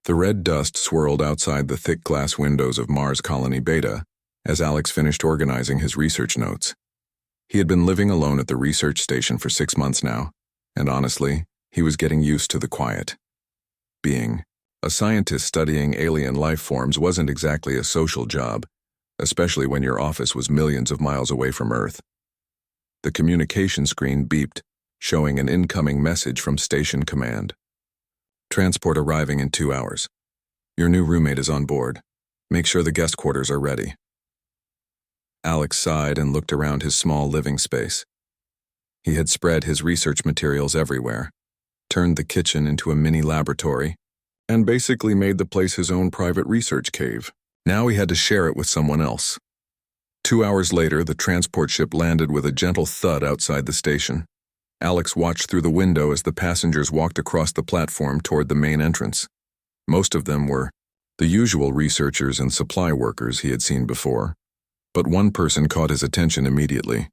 The red dust swirled outside the thick glass windows of Mars Colony Beta as Alex finished organizing his research notes. He had been living alone at the research station for 6 months now, and honestly, he was getting used to the quiet. Being a scientist studying alien life forms wasn't exactly a social job, especially when your office was millions of miles away from Earth. The communication screen beeped, showing an incoming message from Station Command. Transport arriving in 2 hours. Your new roommate is on board. Make sure the guest quarters are ready. Alex sighed and looked around his small living space. He had spread his research materials everywhere, turned the kitchen into a mini laboratory, and basically made the place his own private research cave. Now he had to share it with someone else. 2 hours later, the transport ship landed with a gentle thud outside the station. Alex watched through the window as the passengers walked across the platform toward the main entrance. Most of them were the usual researchers and supply workers he had seen before, but one person caught his attention immediately.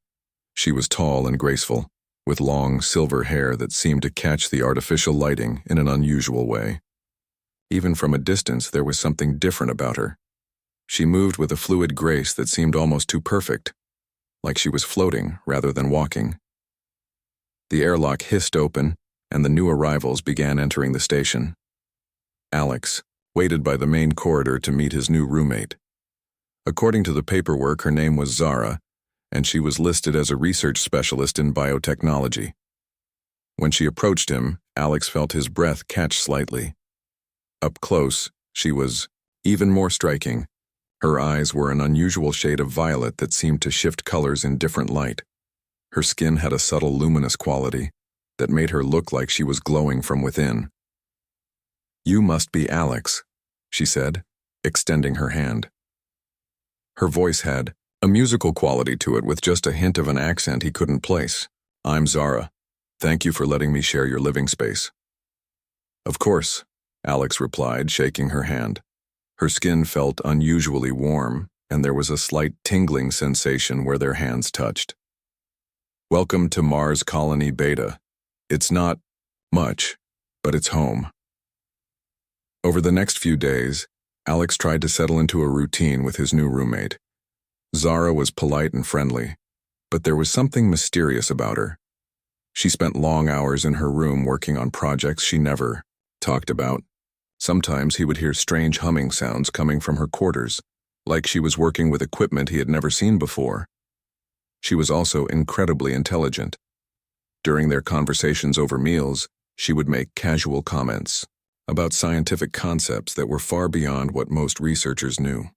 She was tall and graceful, with long silver hair that seemed to catch the artificial lighting in an unusual way. Even from a distance, there was something different about her. She moved with a fluid grace that seemed almost too perfect, like she was floating rather than walking. The airlock hissed open, and the new arrivals began entering the station. Alex waited by the main corridor to meet his new roommate. According to the paperwork, her name was Zara, and she was listed as a research specialist in biotechnology. When she approached him, Alex felt his breath catch slightly. Up close, she was even more striking. Her eyes were an unusual shade of violet that seemed to shift colors in different light. Her skin had a subtle luminous quality that made her look like she was glowing from within. "You must be Alex," she said, extending her hand. Her voice had a musical quality to it with just a hint of an accent he couldn't place. "I'm Zara. Thank you for letting me share your living space." "Of course," Alex replied, shaking her hand. Her skin felt unusually warm, and there was a slight tingling sensation where their hands touched. "Welcome to Mars Colony Beta. It's not much, but it's home." Over the next few days, Alex tried to settle into a routine with his new roommate. Zara was polite and friendly, but there was something mysterious about her. She spent long hours in her room working on projects she never talked about. Sometimes he would hear strange humming sounds coming from her quarters, like she was working with equipment he had never seen before. She was also incredibly intelligent. During their conversations over meals, she would make casual comments about scientific concepts that were far beyond what most researchers knew.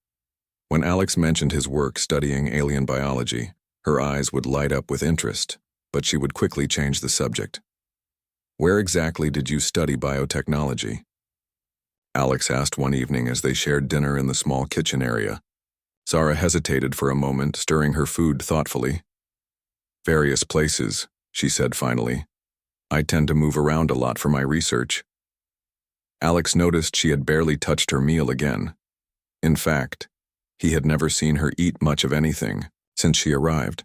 When Alex mentioned his work studying alien biology, her eyes would light up with interest, but she would quickly change the subject. "Where exactly did you study biotechnology?" Alex asked one evening as they shared dinner in the small kitchen area. Zara hesitated for a moment, stirring her food thoughtfully. "Various places," she said finally. "I tend to move around a lot for my research." Alex noticed she had barely touched her meal again. In fact, he had never seen her eat much of anything since she arrived.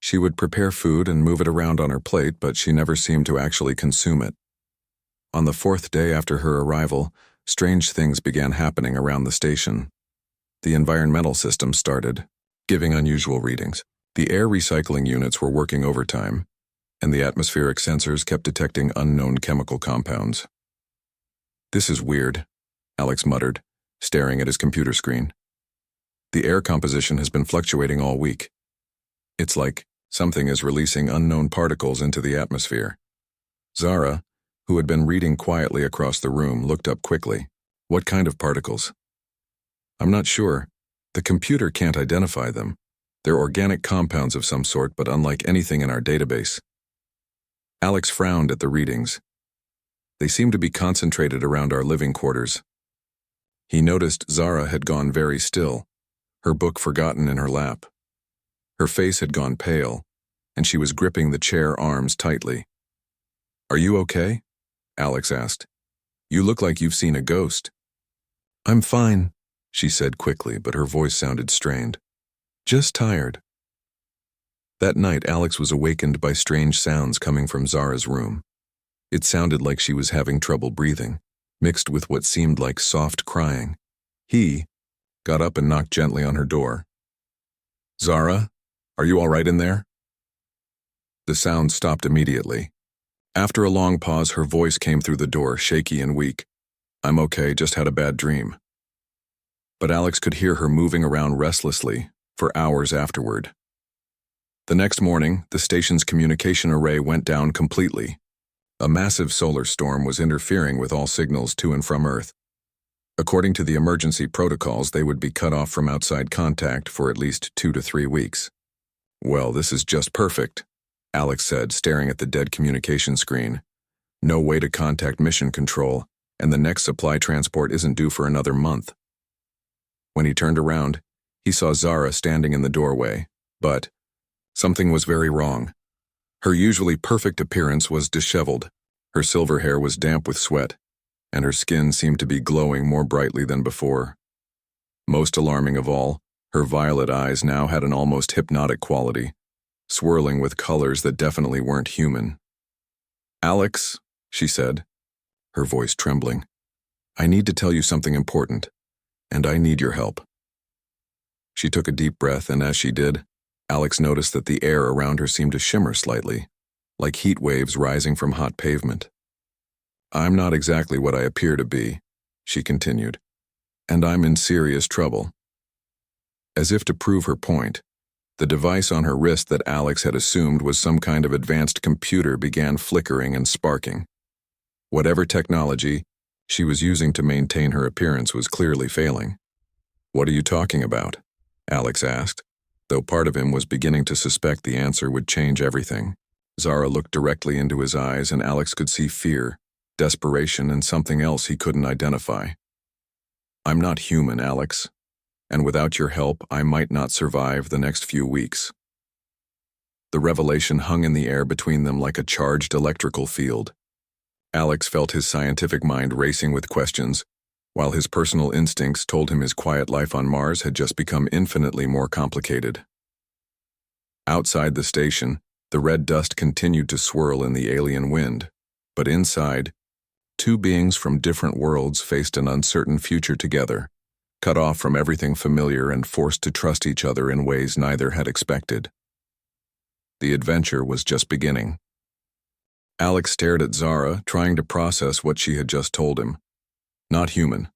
She would prepare food and move it around on her plate, but she never seemed to actually consume it. On the 4th day after her arrival, strange things began happening around the station. The environmental system started giving unusual readings. The air recycling units were working overtime, and the atmospheric sensors kept detecting unknown chemical compounds. "This is weird," Alex muttered, staring at his computer screen. "The air composition has been fluctuating all week. It's like something is releasing unknown particles into the atmosphere." Zara, who had been reading quietly across the room, looked up quickly. "What kind of particles?" "I'm not sure. The computer can't identify them. They're organic compounds of some sort, but unlike anything in our database." Alex frowned at the readings. They seemed to be concentrated around our living quarters. He noticed Zara had gone very still, her book forgotten in her lap. Her face had gone pale, and she was gripping the chair arms tightly. "Are you okay?" Alex asked. "You look like you've seen a ghost." "I'm fine," she said quickly, but her voice sounded strained. "Just tired." That night, Alex was awakened by strange sounds coming from Zara's room. It sounded like she was having trouble breathing, mixed with what seemed like soft crying. He got up and knocked gently on her door. "Zara, are you all right in there?" The sound stopped immediately. After a long pause, her voice came through the door, shaky and weak. "I'm okay, just had a bad dream." But Alex could hear her moving around restlessly for hours afterward. The next morning, the station's communication array went down completely. A massive solar storm was interfering with all signals to and from Earth. According to the emergency protocols, they would be cut off from outside contact for at least 2 to 3 weeks. "Well, this is just perfect," Alex said, staring at the dead communication screen. "No way to contact mission control, and the next supply transport isn't due for another month." When he turned around, he saw Zara standing in the doorway, but something was very wrong. Her usually perfect appearance was disheveled, her silver hair was damp with sweat, and her skin seemed to be glowing more brightly than before. Most alarming of all, her violet eyes now had an almost hypnotic quality, swirling with colors that definitely weren't human. "Alex," she said, her voice trembling, "I need to tell you something important, and I need your help." She took a deep breath, and as she did, Alex noticed that the air around her seemed to shimmer slightly, like heat waves rising from hot pavement. "I'm not exactly what I appear to be," she continued, "and I'm in serious trouble." As if to prove her point, the device on her wrist that Alex had assumed was some kind of advanced computer began flickering and sparking. Whatever technology she was using to maintain her appearance was clearly failing. "What are you talking about?" Alex asked, though part of him was beginning to suspect the answer would change everything. Zara looked directly into his eyes, and Alex could see fear, desperation, and something else he couldn't identify. "I'm not human, Alex, and without your help, I might not survive the next few weeks." The revelation hung in the air between them like a charged electrical field. Alex felt his scientific mind racing with questions, while his personal instincts told him his quiet life on Mars had just become infinitely more complicated. Outside the station, the red dust continued to swirl in the alien wind, but inside, two beings from different worlds faced an uncertain future together, cut off from everything familiar and forced to trust each other in ways neither had expected. The adventure was just beginning. Alex stared at Zara, trying to process what she had just told him. Not human.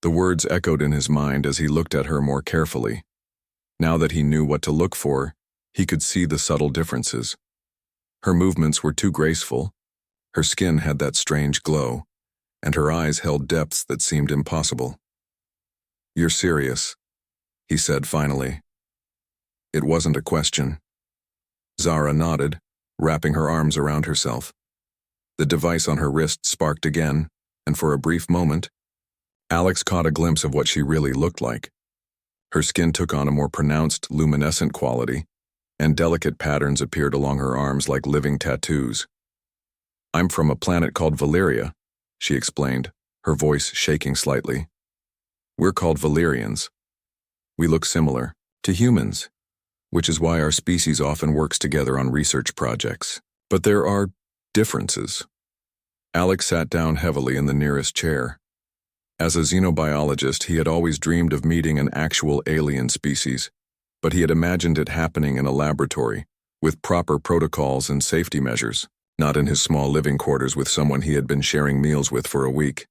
The words echoed in his mind as he looked at her more carefully. Now that he knew what to look for, he could see the subtle differences. Her movements were too graceful, her skin had that strange glow, and her eyes held depths that seemed impossible. "You're serious," he said finally. It wasn't a question. Zara nodded, wrapping her arms around herself. The device on her wrist sparked again, and for a brief moment, Alex caught a glimpse of what she really looked like. Her skin took on a more pronounced, luminescent quality, and delicate patterns appeared along her arms like living tattoos. "I'm from a planet called Valeria," she explained, her voice shaking slightly. "We're called Valerians. We look similar to humans, which is why our species often works together on research projects. But there are differences." Alex sat down heavily in the nearest chair. As a xenobiologist, he had always dreamed of meeting an actual alien species, but he had imagined it happening in a laboratory, with proper protocols and safety measures, not in his small living quarters with someone he had been sharing meals with for a week.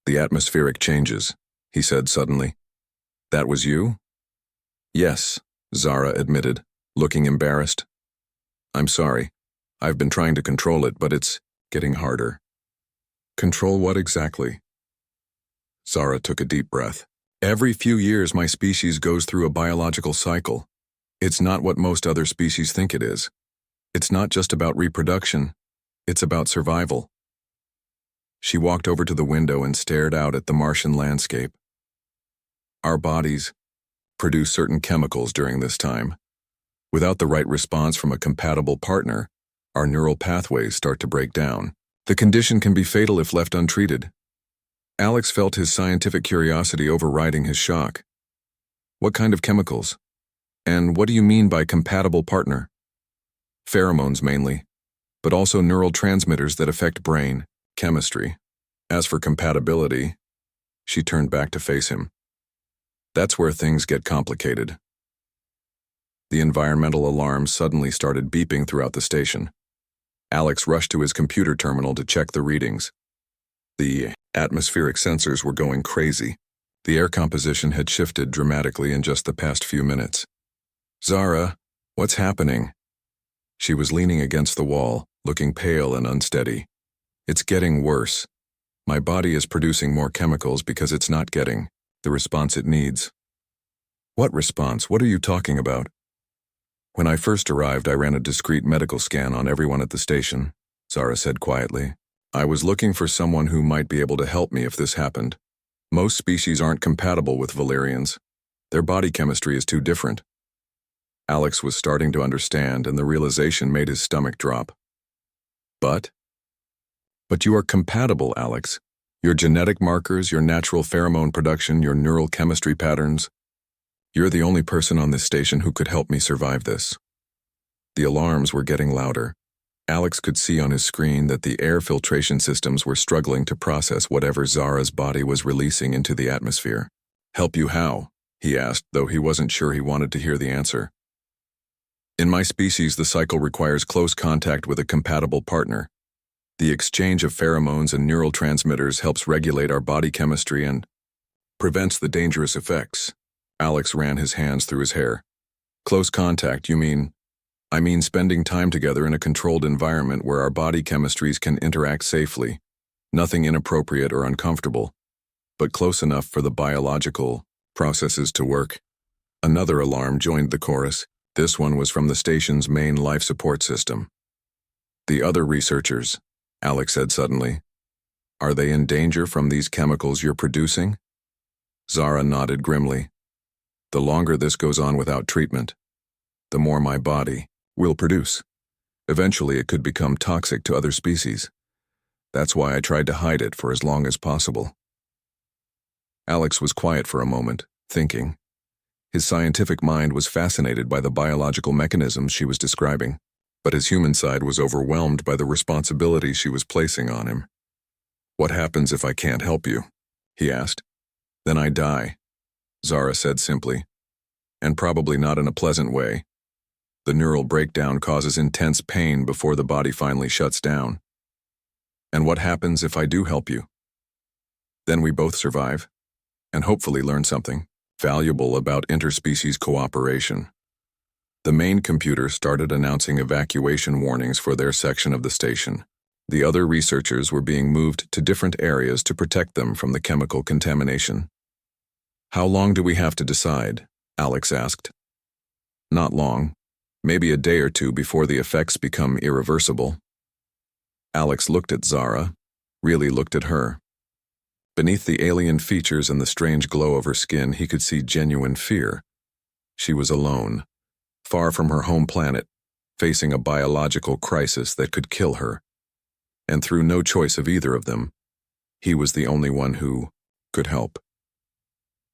"The atmospheric changes," he said suddenly. "That was you?" "Yes," Zara admitted, looking embarrassed. "I'm sorry. I've been trying to control it, but it's getting harder." "Control what exactly?" Zara took a deep breath. "Every few years my species goes through a biological cycle. It's not what most other species think it is. It's not just about reproduction. It's about survival." She walked over to the window and stared out at the Martian landscape. "Our bodies produce certain chemicals during this time. Without the right response from a compatible partner, our neural pathways start to break down. The condition can be fatal if left untreated." Alex felt his scientific curiosity overriding his shock. "What kind of chemicals? And what do you mean by compatible partner?" "Pheromones mainly, but also neural transmitters that affect brain chemistry," As for compatibility, she turned back to face him. That's where things get complicated. The environmental alarms suddenly started beeping throughout the station. Alex rushed to his computer terminal to check the readings. The atmospheric sensors were going crazy. The air composition had shifted dramatically in just the past few minutes. Zara, what's happening? She was leaning against the wall, looking pale and unsteady. It's getting worse. My body is producing more chemicals because it's not getting the response it needs. What response? What are you talking about? When I first arrived, I ran a discreet medical scan on everyone at the station, Zara said quietly. I was looking for someone who might be able to help me if this happened. Most species aren't compatible with Valerians. Their body chemistry is too different. Alex was starting to understand, and the realization made his stomach drop. But you are compatible, Alex. Your genetic markers, your natural pheromone production, your neural chemistry patterns. You're the only person on this station who could help me survive this. The alarms were getting louder. Alex could see on his screen that the air filtration systems were struggling to process whatever Zara's body was releasing into the atmosphere. Help you how? He asked, though he wasn't sure he wanted to hear the answer. In my species, the cycle requires close contact with a compatible partner. The exchange of pheromones and neural transmitters helps regulate our body chemistry and prevents the dangerous effects. Alex ran his hands through his hair. Close contact, you mean? I mean spending time together in a controlled environment where our body chemistries can interact safely. Nothing inappropriate or uncomfortable, but close enough for the biological processes to work. Another alarm joined the chorus. This one was from the station's main life support system. The other researchers, Alex said suddenly. Are they in danger from these chemicals you're producing? Zara nodded grimly. The longer this goes on without treatment, the more my body will produce. Eventually it could become toxic to other species. That's why I tried to hide it for as long as possible. Alex was quiet for a moment, thinking. His scientific mind was fascinated by the biological mechanisms she was describing, but his human side was overwhelmed by the responsibility she was placing on him. What happens if I can't help you? He asked. Then I die, Zara said simply, and probably not in a pleasant way. The neural breakdown causes intense pain before the body finally shuts down. And what happens if I do help you? Then we both survive, and hopefully learn something valuable about interspecies cooperation. The main computer started announcing evacuation warnings for their section of the station. The other researchers were being moved to different areas to protect them from the chemical contamination. How long do we have to decide? Alex asked. Not long. Maybe a day or two before the effects become irreversible. Alex looked at Zara, really looked at her. Beneath the alien features and the strange glow of her skin, he could see genuine fear. She was alone, far from her home planet, facing a biological crisis that could kill her. And through no choice of either of them, he was the only one who could help.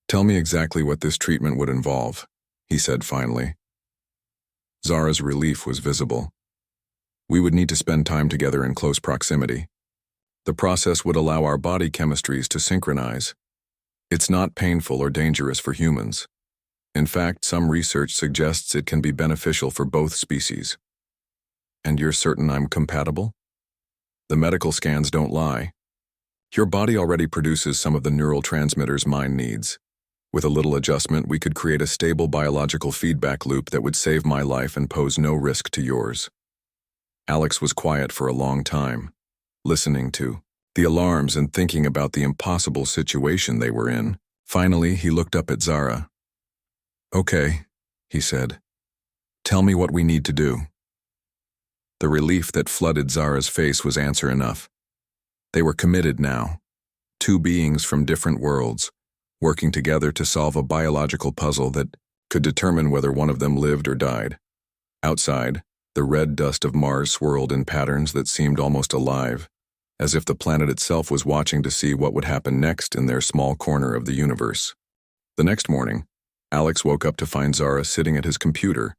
Tell me exactly what this treatment would involve, he said finally. Zara's relief was visible. We would need to spend time together in close proximity. The process would allow our body chemistries to synchronize. It's not painful or dangerous for humans. In fact, some research suggests it can be beneficial for both species. And you're certain I'm compatible? The medical scans don't lie. Your body already produces some of the neural transmitters mine needs. With a little adjustment, we could create a stable biological feedback loop that would save my life and pose no risk to yours. Alex was quiet for a long time, listening to the alarms and thinking about the impossible situation they were in. Finally, he looked up at Zara. Okay, he said. Tell me what we need to do. The relief that flooded Zara's face was answer enough. They were committed now. Two beings from different worlds, working together to solve a biological puzzle that could determine whether one of them lived or died. Outside, the red dust of Mars swirled in patterns that seemed almost alive, as if the planet itself was watching to see what would happen next in their small corner of the universe. The next morning, Alex woke up to find Zara sitting at his computer,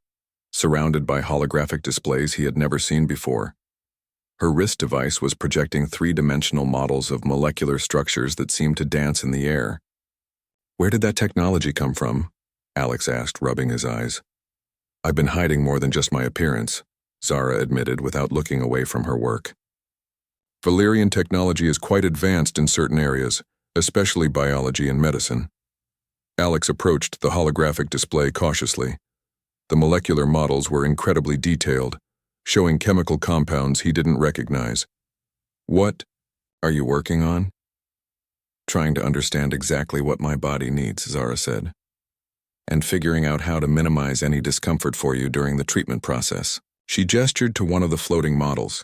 surrounded by holographic displays he had never seen before. Her wrist device was projecting three-dimensional models of molecular structures that seemed to dance in the air. "Where did that technology come from?" Alex asked, rubbing his eyes. "I've been hiding more than just my appearance," Zara admitted without looking away from her work. "Valyrian technology is quite advanced in certain areas, especially biology and medicine." Alex approached the holographic display cautiously. The molecular models were incredibly detailed, showing chemical compounds he didn't recognize. "What are you working on?" "Trying to understand exactly what my body needs," Zara said, "and figuring out how to minimize any discomfort for you during the treatment process." She gestured to one of the floating models.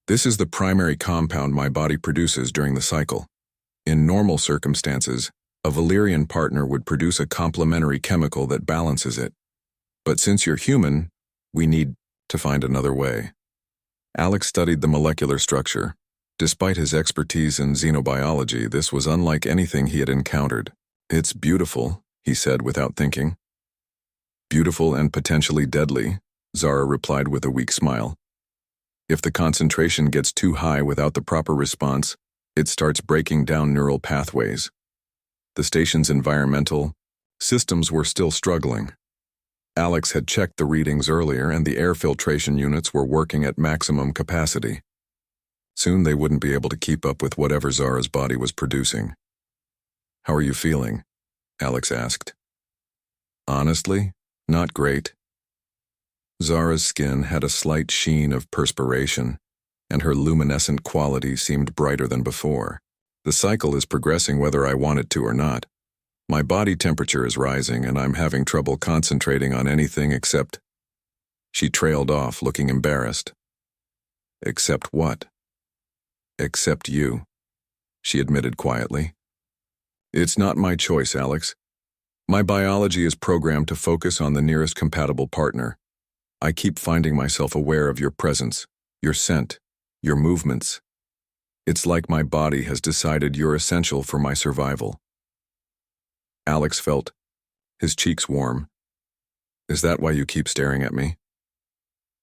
"This is the primary compound my body produces during the cycle. In normal circumstances, a Valyrian partner would produce a complementary chemical that balances it. But since you're human, we need to find another way." Alex studied the molecular structure. Despite his expertise in xenobiology, this was unlike anything he had encountered. "It's beautiful," he said without thinking. "Beautiful and potentially deadly," Zara replied with a weak smile. "If the concentration gets too high without the proper response, it starts breaking down neural pathways." The station's environmental systems were still struggling. Alex had checked the readings earlier, and the air filtration units were working at maximum capacity. Soon they wouldn't be able to keep up with whatever Zara's body was producing. "How are you feeling?" Alex asked. "Honestly, not great." Zara's skin had a slight sheen of perspiration, and her luminescent quality seemed brighter than before. "The cycle is progressing whether I want it to or not. My body temperature is rising, and I'm having trouble concentrating on anything except—" She trailed off, looking embarrassed. "Except what?" "Except you," she admitted quietly. "It's not my choice, Alex. My biology is programmed to focus on the nearest compatible partner. I keep finding myself aware of your presence, your scent, your movements. It's like my body has decided you're essential for my survival." Alex felt his cheeks warm. "Is that why you keep staring at me?"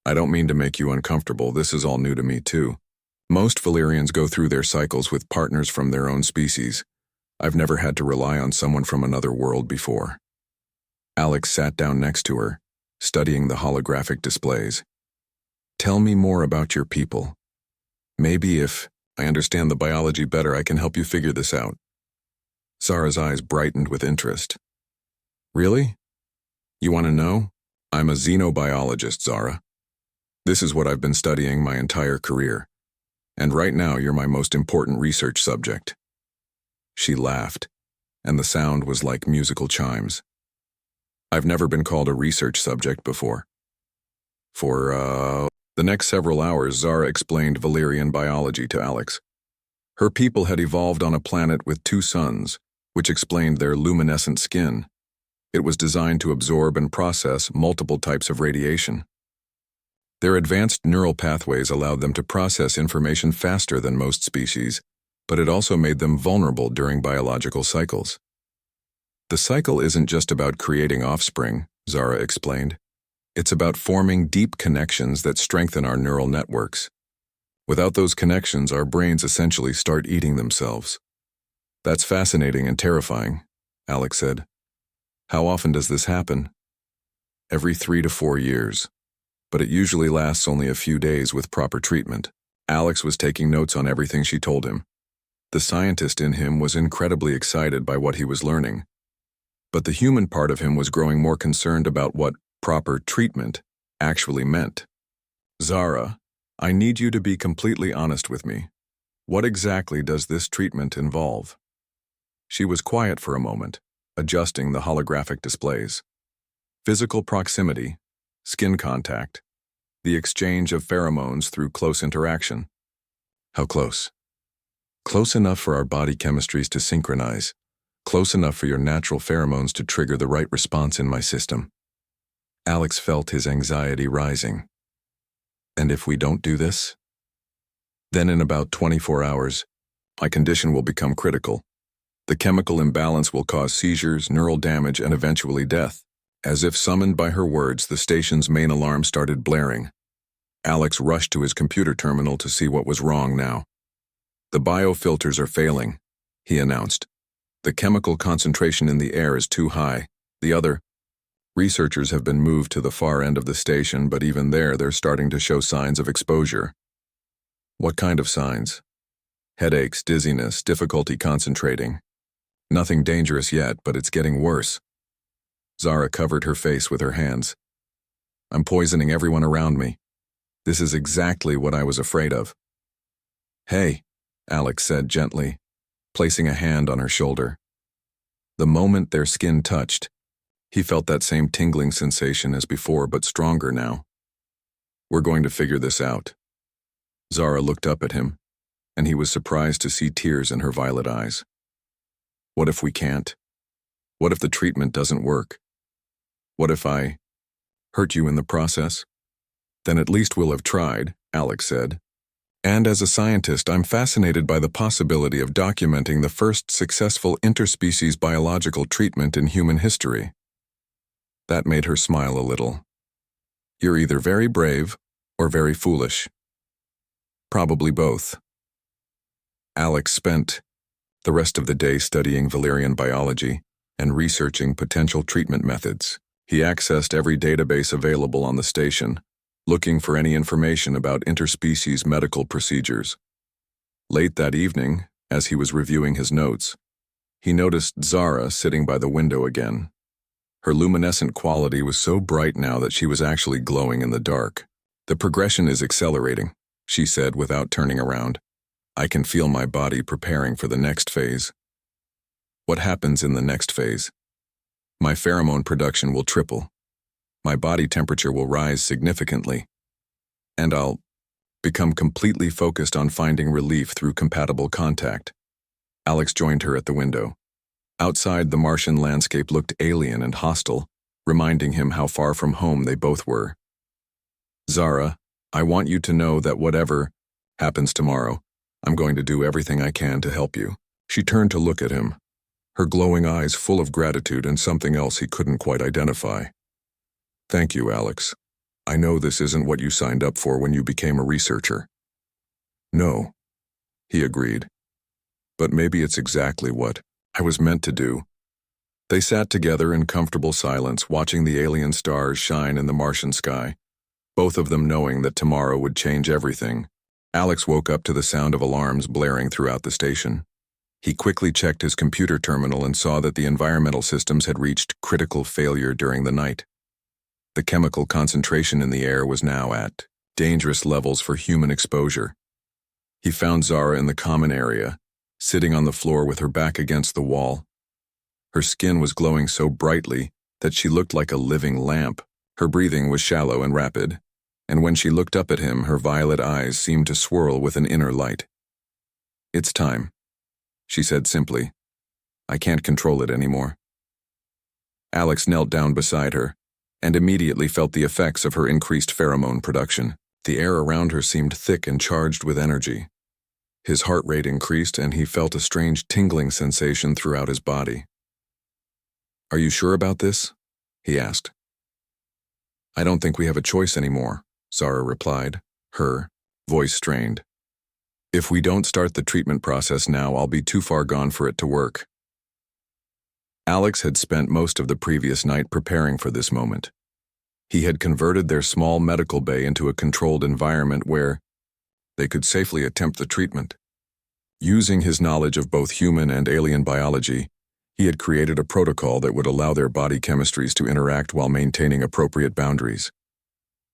"I don't mean to make you uncomfortable. This is all new to me, too. Most Valyrians go through their cycles with partners from their own species. I've never had to rely on someone from another world before." Alex sat down next to her, studying the holographic displays. "Tell me more about your people. Maybe if I understand the biology better, I can help you figure this out." Zara's eyes brightened with interest. "Really? You want to know? I'm a xenobiologist, Zara. This is what I've been studying my entire career. And right now you're my most important research subject." She laughed, and the sound was like musical chimes. "I've never been called a research subject before." For the next several hours, Zara explained Valyrian biology to Alex. Her people had evolved on a planet with 2 suns, which explained their luminescent skin. It was designed to absorb and process multiple types of radiation. Their advanced neural pathways allowed them to process information faster than most species, but it also made them vulnerable during biological cycles. "The cycle isn't just about creating offspring," Zara explained. "It's about forming deep connections that strengthen our neural networks. Without those connections, our brains essentially start eating themselves." "That's fascinating and terrifying," Alex said. "How often does this happen?" "Every 3 to 4 years. But it usually lasts only a few days with proper treatment." Alex was taking notes on everything she told him. The scientist in him was incredibly excited by what he was learning. But the human part of him was growing more concerned about what proper treatment actually meant. "Zara, I need you to be completely honest with me. What exactly does this treatment involve?" She was quiet for a moment, adjusting the holographic displays. "Physical proximity, skin contact, the exchange of pheromones through close interaction." "How close?" "Close enough for our body chemistries to synchronize, close enough for your natural pheromones to trigger the right response in my system." Alex felt his anxiety rising. "And if we don't do this?" "Then in about 24 hours, my condition will become critical. The chemical imbalance will cause seizures, neural damage, and eventually death." As if summoned by her words, the station's main alarm started blaring. Alex rushed to his computer terminal to see what was wrong now. "The biofilters are failing," he announced. "The chemical concentration in the air is too high. The other researchers have been moved to the far end of the station, but even there they're starting to show signs of exposure." "What kind of signs?" "Headaches, dizziness, difficulty concentrating. Nothing dangerous yet, but it's getting worse." Zara covered her face with her hands. "I'm poisoning everyone around me. This is exactly what I was afraid of." "Hey," Alex said gently, placing a hand on her shoulder. The moment their skin touched, he felt that same tingling sensation as before, but stronger now. "We're going to figure this out." Zara looked up at him, and he was surprised to see tears in her violet eyes. "What if we can't? What if the treatment doesn't work? What if I hurt you in the process?" "Then at least we'll have tried," Alex said. "And as a scientist, I'm fascinated by the possibility of documenting the first successful interspecies biological treatment in human history." That made her smile a little. "You're either very brave or very foolish." "Probably both." Alex spent the rest of the day studying Valerian biology and researching potential treatment methods. He accessed every database available on the station, looking for any information about interspecies medical procedures. Late that evening, as he was reviewing his notes, he noticed Zara sitting by the window again. Her luminescent quality was so bright now that she was actually glowing in the dark. "The progression is accelerating," she said without turning around. "I can feel my body preparing for the next phase." "What happens in the next phase?" "My pheromone production will triple. My body temperature will rise significantly. And I'll become completely focused on finding relief through compatible contact." Alex joined her at the window. Outside, the Martian landscape looked alien and hostile, reminding him how far from home they both were. "Zara, I want you to know that whatever happens tomorrow, I'm going to do everything I can to help you." She turned to look at him, her glowing eyes full of gratitude and something else he couldn't quite identify. "Thank you, Alex. I know this isn't what you signed up for when you became a researcher." "No," he agreed. "But maybe it's exactly what I was meant to do." They sat together in comfortable silence, watching the alien stars shine in the Martian sky, both of them knowing that tomorrow would change everything. Alex woke up to the sound of alarms blaring throughout the station. He quickly checked his computer terminal and saw that the environmental systems had reached critical failure during the night. The chemical concentration in the air was now at dangerous levels for human exposure. He found Zara in the common area, sitting on the floor with her back against the wall. Her skin was glowing so brightly that she looked like a living lamp. Her breathing was shallow and rapid, and when she looked up at him, her violet eyes seemed to swirl with an inner light. "It's time," she said simply. "I can't control it anymore." Alex knelt down beside her, and immediately felt the effects of her increased pheromone production. The air around her seemed thick and charged with energy. His heart rate increased, and he felt a strange tingling sensation throughout his body. "Are you sure about this?" he asked. "I don't think we have a choice anymore," Zara replied, her voice strained. "If we don't start the treatment process now, I'll be too far gone for it to work." Alex had spent most of the previous night preparing for this moment. He had converted their small medical bay into a controlled environment where they could safely attempt the treatment. Using his knowledge of both human and alien biology, he had created a protocol that would allow their body chemistries to interact while maintaining appropriate boundaries.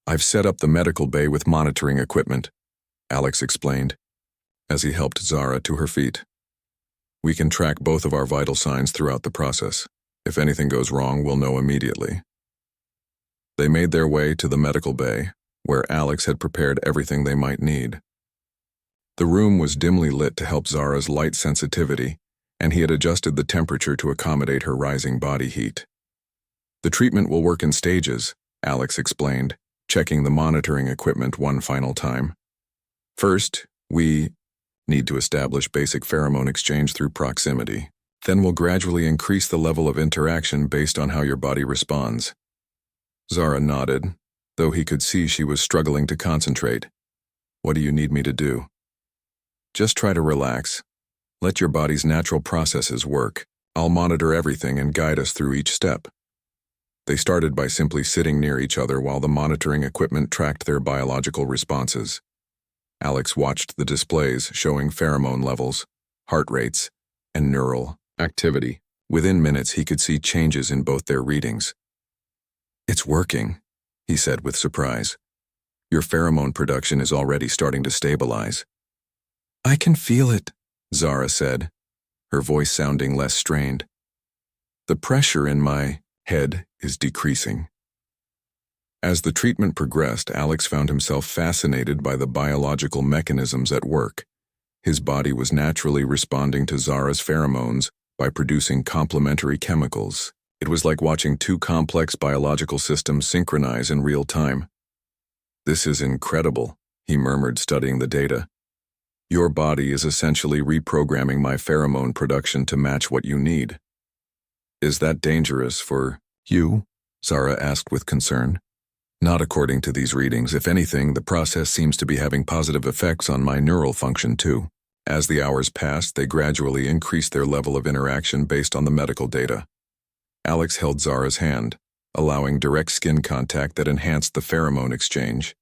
"I've set up the medical bay with monitoring equipment," Alex explained, as he helped Zara to her feet. "We can track both of our vital signs throughout the process. If anything goes wrong, we'll know immediately." They made their way to the medical bay, where Alex had prepared everything they might need. The room was dimly lit to help Zara's light sensitivity, and he had adjusted the temperature to accommodate her rising body heat. "The treatment will work in stages," Alex explained, checking the monitoring equipment one final time. "First, we need to establish basic pheromone exchange through proximity. Then we'll gradually increase the level of interaction based on how your body responds." Zara nodded, though he could see she was struggling to concentrate. "What do you need me to do?" "Just try to relax. Let your body's natural processes work. I'll monitor everything and guide us through each step." They started by simply sitting near each other while the monitoring equipment tracked their biological responses. Alex watched the displays showing pheromone levels, heart rates, and neural activity. Within minutes, he could see changes in both their readings. "It's working," he said with surprise. "Your pheromone production is already starting to stabilize." "I can feel it," Zara said, her voice sounding less strained. "The pressure in my head is decreasing." As the treatment progressed, Alex found himself fascinated by the biological mechanisms at work. His body was naturally responding to Zara's pheromones by producing complementary chemicals. It was like watching two complex biological systems synchronize in real time. "This is incredible," he murmured, studying the data. "Your body is essentially reprogramming my pheromone production to match what you need." "Is that dangerous for you?" Zara asked with concern. "Not according to these readings. If anything, the process seems to be having positive effects on my neural function too." As the hours passed, they gradually increased their level of interaction based on the medical data. Alex held Zara's hand, allowing direct skin contact that enhanced the pheromone exchange.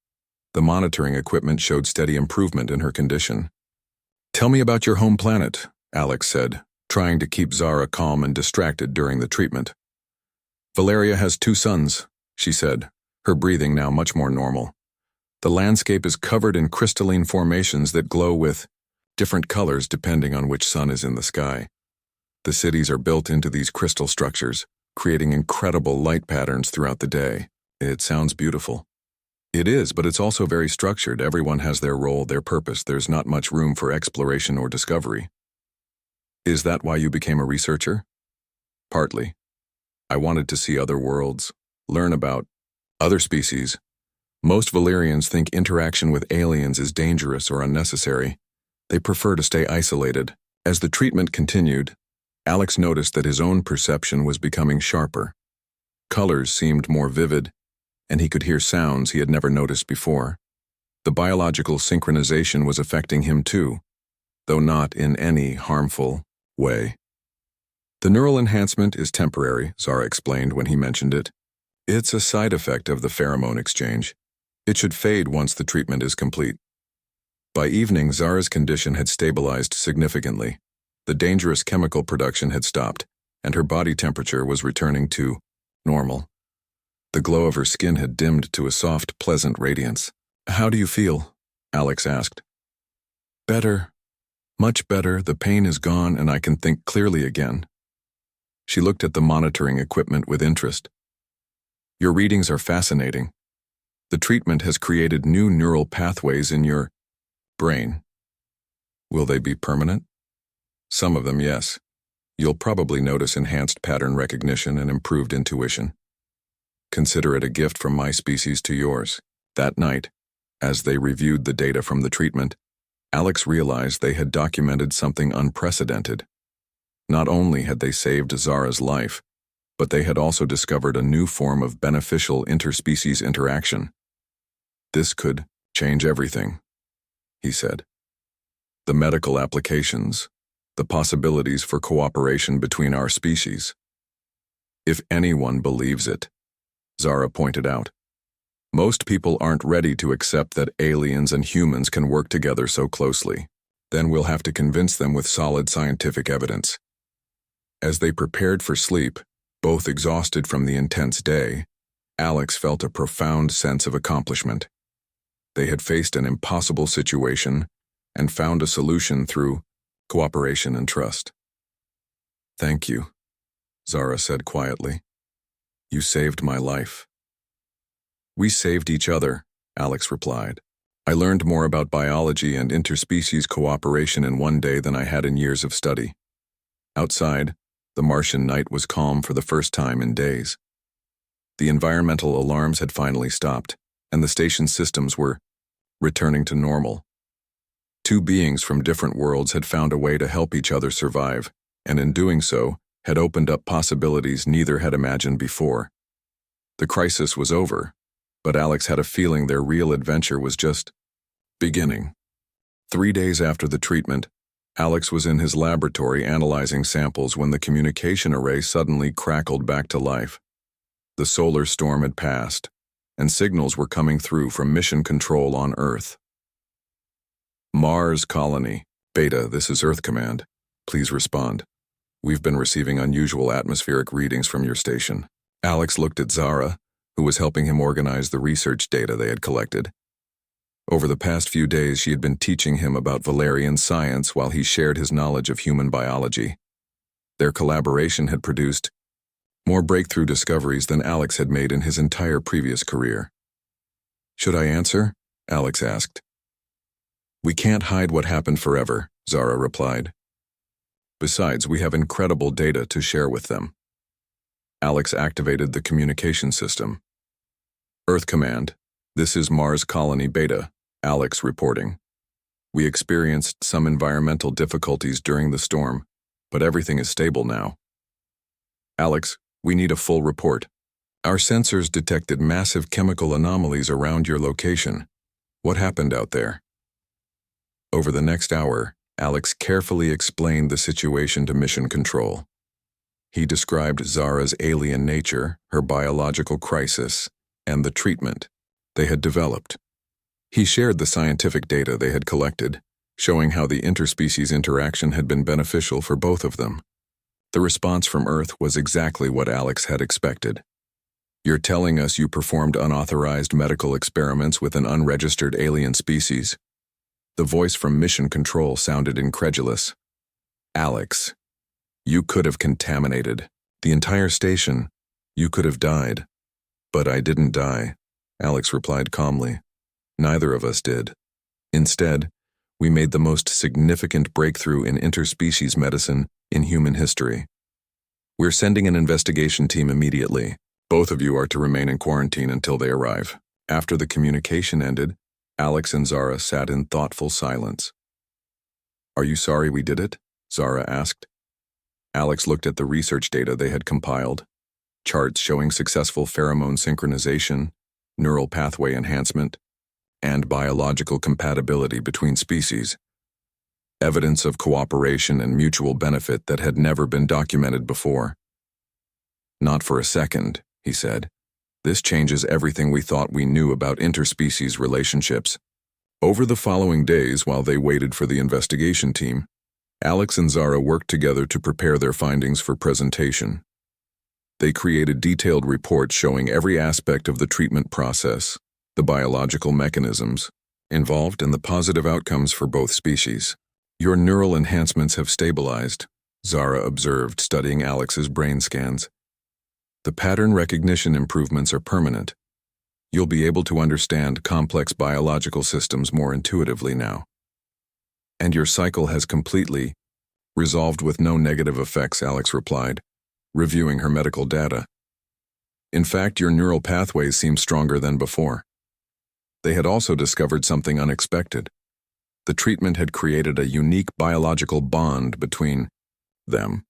The monitoring equipment showed steady improvement in her condition. "Tell me about your home planet," Alex said, trying to keep Zara calm and distracted during the treatment. "Valeria has 2 sons," she said, her breathing now much more normal. "The landscape is covered in crystalline formations that glow with different colors depending on which sun is in the sky. The cities are built into these crystal structures, creating incredible light patterns throughout the day. It sounds beautiful." "It is, but it's also very structured. Everyone has their role, their purpose. There's not much room for exploration or discovery." "Is that why you became a researcher?" "Partly. I wanted to see other worlds, learn about other species. Most Valyrians think interaction with aliens is dangerous or unnecessary. They prefer to stay isolated." As the treatment continued, Alex noticed that his own perception was becoming sharper. Colors seemed more vivid, and he could hear sounds he had never noticed before. The biological synchronization was affecting him too, though not in any harmful way. "The neural enhancement is temporary," Zara explained when he mentioned it. "It's a side effect of the pheromone exchange. It should fade once the treatment is complete." By evening, Zara's condition had stabilized significantly. The dangerous chemical production had stopped, and her body temperature was returning to normal. The glow of her skin had dimmed to a soft, pleasant radiance. "How do you feel?" Alex asked. "Better. Much better. The pain is gone and I can think clearly again." She looked at the monitoring equipment with interest. "Your readings are fascinating. The treatment has created new neural pathways in your brain. Will they be permanent?" "Some of them, yes. You'll probably notice enhanced pattern recognition and improved intuition. Consider it a gift from my species to yours." That night, as they reviewed the data from the treatment, Alex realized they had documented something unprecedented. Not only had they saved Zara's life, but they had also discovered a new form of beneficial interspecies interaction. "This could change everything," he said. "The medical applications, the possibilities for cooperation between our species. If anyone believes it," Zara pointed out. "Most people aren't ready to accept that aliens and humans can work together so closely. Then we'll have to convince them with solid scientific evidence." As they prepared for sleep, both exhausted from the intense day, Alex felt a profound sense of accomplishment. They had faced an impossible situation and found a solution through cooperation and trust. "Thank you," Zara said quietly. "You saved my life." "We saved each other," Alex replied. "I learned more about biology and interspecies cooperation in one day than I had in years of study." Outside, the Martian night was calm for the first time in days. The environmental alarms had finally stopped, and the station's systems were returning to normal. Two beings from different worlds had found a way to help each other survive, and in doing so, had opened up possibilities neither had imagined before. The crisis was over, But Alex had a feeling their real adventure was just beginning. 3 days after the treatment, Alex was in his laboratory analyzing samples when the communication array suddenly crackled back to life. The solar storm had passed, and signals were coming through from mission control on Earth. Mars Colony, Beta, this is Earth Command. Please respond. We've been receiving unusual atmospheric readings from your station. Alex looked at Zara, who was helping him organize the research data they had collected. Over the past few days, she had been teaching him about Valerian science while he shared his knowledge of human biology. Their collaboration had produced more breakthrough discoveries than Alex had made in his entire previous career. Should I answer? Alex asked. We can't hide what happened forever, Zara replied. Besides, we have incredible data to share with them. Alex activated the communication system. Earth Command, this is Mars Colony Beta, Alex reporting. We experienced some environmental difficulties during the storm, but everything is stable now. Alex, we need a full report. Our sensors detected massive chemical anomalies around your location. What happened out there? Over the next hour, Alex carefully explained the situation to Mission Control. He described Zara's alien nature, her biological crisis, and the treatment they had developed. He shared the scientific data they had collected, showing how the interspecies interaction had been beneficial for both of them. The response from Earth was exactly what Alex had expected. You're telling us you performed unauthorized medical experiments with an unregistered alien species? The voice from Mission Control sounded incredulous. Alex, you could have contaminated the entire station. You could have died. But I didn't die, Alex replied calmly. Neither of us did. Instead, we made the most significant breakthrough in interspecies medicine in human history. We're sending an investigation team immediately. Both of you are to remain in quarantine until they arrive. After the communication ended, Alex and Zara sat in thoughtful silence. Are you sorry we did it? Zara asked. Alex looked at the research data they had compiled, charts showing successful pheromone synchronization, neural pathway enhancement, and biological compatibility between species. Evidence of cooperation and mutual benefit that had never been documented before. Not for a second, he said. This changes everything we thought we knew about interspecies relationships. Over the following days, while they waited for the investigation team, Alex and Zara worked together to prepare their findings for presentation. They created detailed reports showing every aspect of the treatment process, the biological mechanisms involved, and the positive outcomes for both species. Your neural enhancements have stabilized, Zara observed, studying Alex's brain scans. The pattern recognition improvements are permanent. You'll be able to understand complex biological systems more intuitively now. And your cycle has completely resolved with no negative effects, Alex replied, reviewing her medical data. In fact, your neural pathways seem stronger than before. They had also discovered something unexpected. The treatment had created a unique biological bond between them.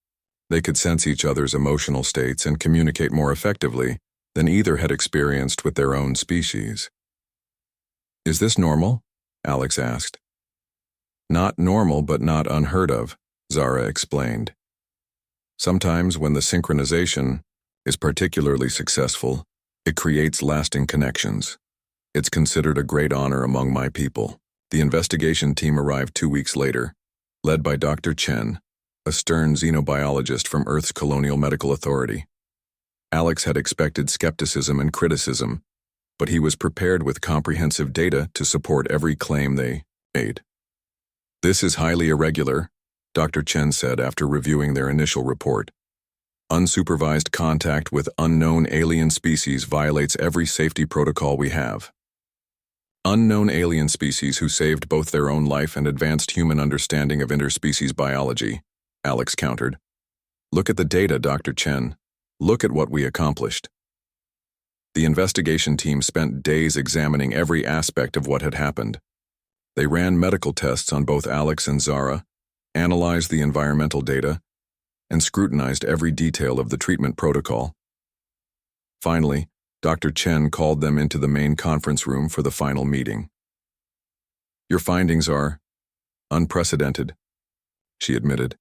They could sense each other's emotional states and communicate more effectively than either had experienced with their own species. Is this normal? Alex asked. Not normal, but not unheard of, Zara explained. Sometimes when the synchronization is particularly successful, it creates lasting connections. It's considered a great honor among my people. The investigation team arrived 2 weeks later, led by Dr. Chen, a stern xenobiologist from Earth's Colonial Medical Authority. Alex had expected skepticism and criticism, but he was prepared with comprehensive data to support every claim they made. This is highly irregular, Dr. Chen said after reviewing their initial report. Unsupervised contact with unknown alien species violates every safety protocol we have. Unknown alien species who saved both their own life and advanced human understanding of interspecies biology, Alex countered. Look at the data, Dr. Chen. Look at what we accomplished. The investigation team spent days examining every aspect of what had happened. They ran medical tests on both Alex and Zara, analyzed the environmental data, and scrutinized every detail of the treatment protocol. Finally, Dr. Chen called them into the main conference room for the final meeting. "Your findings are unprecedented," she admitted.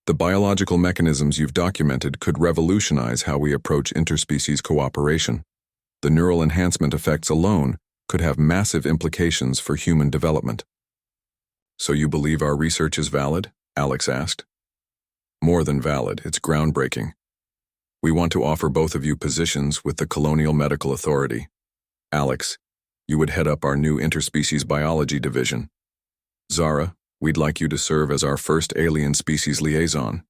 "The biological mechanisms you've documented could revolutionize how we approach interspecies cooperation. The neural enhancement effects alone could have massive implications for human development." "So you believe our research is valid?" Alex asked. "More than valid, it's groundbreaking. We want to offer both of you positions with the Colonial Medical Authority. Alex, you would head up our new interspecies biology division. Zara, we'd like you to serve as our first alien species liaison."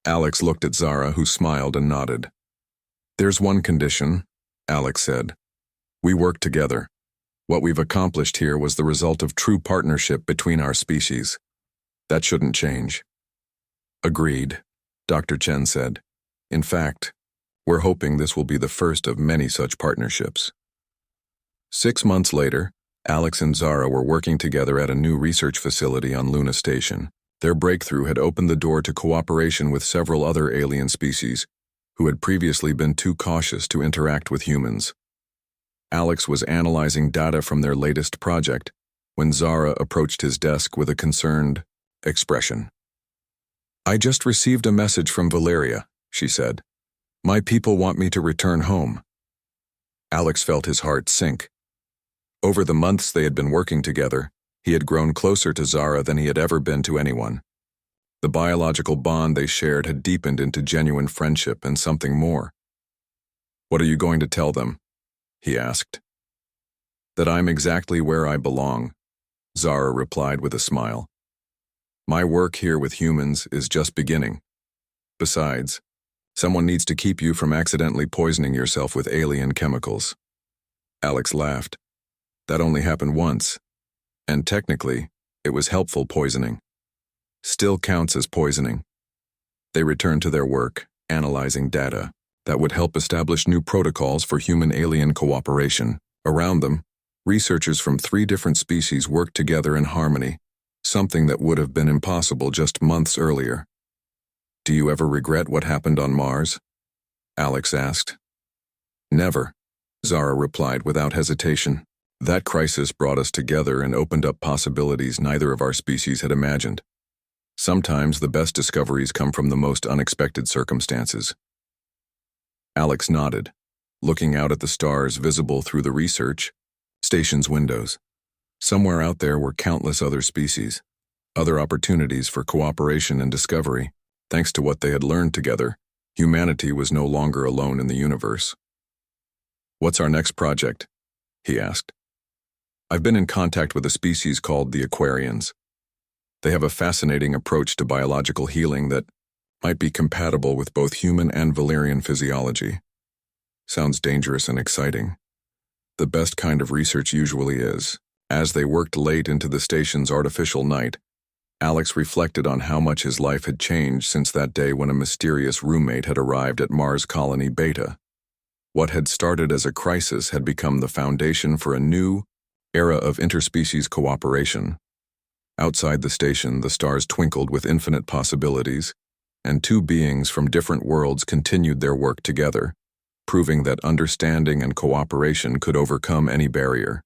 Alex looked at Zara, who smiled and nodded. "There's one condition," Alex said. "We work together. What we've accomplished here was the result of true partnership between our species. That shouldn't change." "Agreed," Dr. Chen said. "In fact, we're hoping this will be the first of many such partnerships." 6 months later, Alex and Zara were working together at a new research facility on Luna Station. Their breakthrough had opened the door to cooperation with several other alien species who had previously been too cautious to interact with humans. Alex was analyzing data from their latest project when Zara approached his desk with a concerned expression. "I just received a message from Valeria," she said. "My people want me to return home." Alex felt his heart sink. Over the months they had been working together, he had grown closer to Zara than he had ever been to anyone. The biological bond they shared had deepened into genuine friendship and something more. "What are you going to tell them?" he asked. "That I'm exactly where I belong," Zara replied with a smile. "My work here with humans is just beginning. Besides, someone needs to keep you from accidentally poisoning yourself with alien chemicals." Alex laughed. "That only happened once, and technically, it was helpful poisoning. Still counts as poisoning." They returned to their work, analyzing data that would help establish new protocols for human-alien cooperation. Around them, researchers from 3 different species worked together in harmony, something that would have been impossible just months earlier. "Do you ever regret what happened on Mars?" Alex asked. "Never," Zara replied without hesitation. "That crisis brought us together and opened up possibilities neither of our species had imagined. Sometimes the best discoveries come from the most unexpected circumstances." Alex nodded, looking out at the stars visible through the research station's windows. Somewhere out there were countless other species, other opportunities for cooperation and discovery. Thanks to what they had learned together, humanity was no longer alone in the universe. "What's our next project?" he asked. "I've been in contact with a species called the Aquarians. They have a fascinating approach to biological healing that might be compatible with both human and Valerian physiology. Sounds dangerous and exciting. The best kind of research usually is." As they worked late into the station's artificial night, Alex reflected on how much his life had changed since that day when a mysterious roommate had arrived at Mars Colony Beta. What had started as a crisis had become the foundation for a new era of interspecies cooperation. Outside the station, the stars twinkled with infinite possibilities, and 2 beings from different worlds continued their work together, proving that understanding and cooperation could overcome any barrier.